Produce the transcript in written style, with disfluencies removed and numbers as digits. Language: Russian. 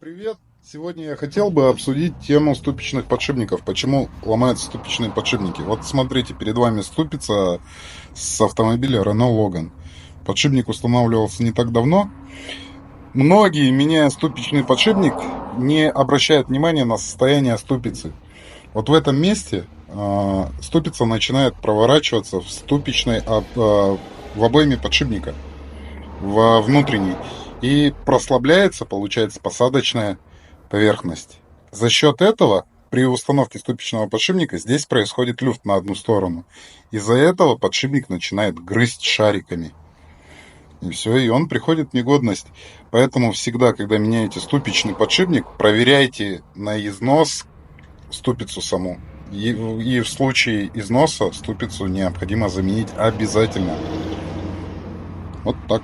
привет! Сегодня я хотел бы обсудить тему ступичных подшипников. Почему ломаются ступичные подшипники? Вот смотрите, перед вами ступица с автомобиля Renault Logan. Подшипник устанавливался не так давно. Многие, меняя ступичный подшипник, не обращают внимания на состояние ступицы. Вот в этом месте ступица начинает проворачиваться в в обойме подшипника, во внутренней. И прослабляется, получается, посадочная поверхность. За счет этого при установке ступичного подшипника здесь происходит люфт на одну сторону. Из-за этого подшипник начинает грызть шариками. И все, и он приходит в негодность. Поэтому всегда, когда меняете ступичный подшипник, проверяйте на износ ступицу саму. И в случае износа ступицу необходимо заменить обязательно. Вот так.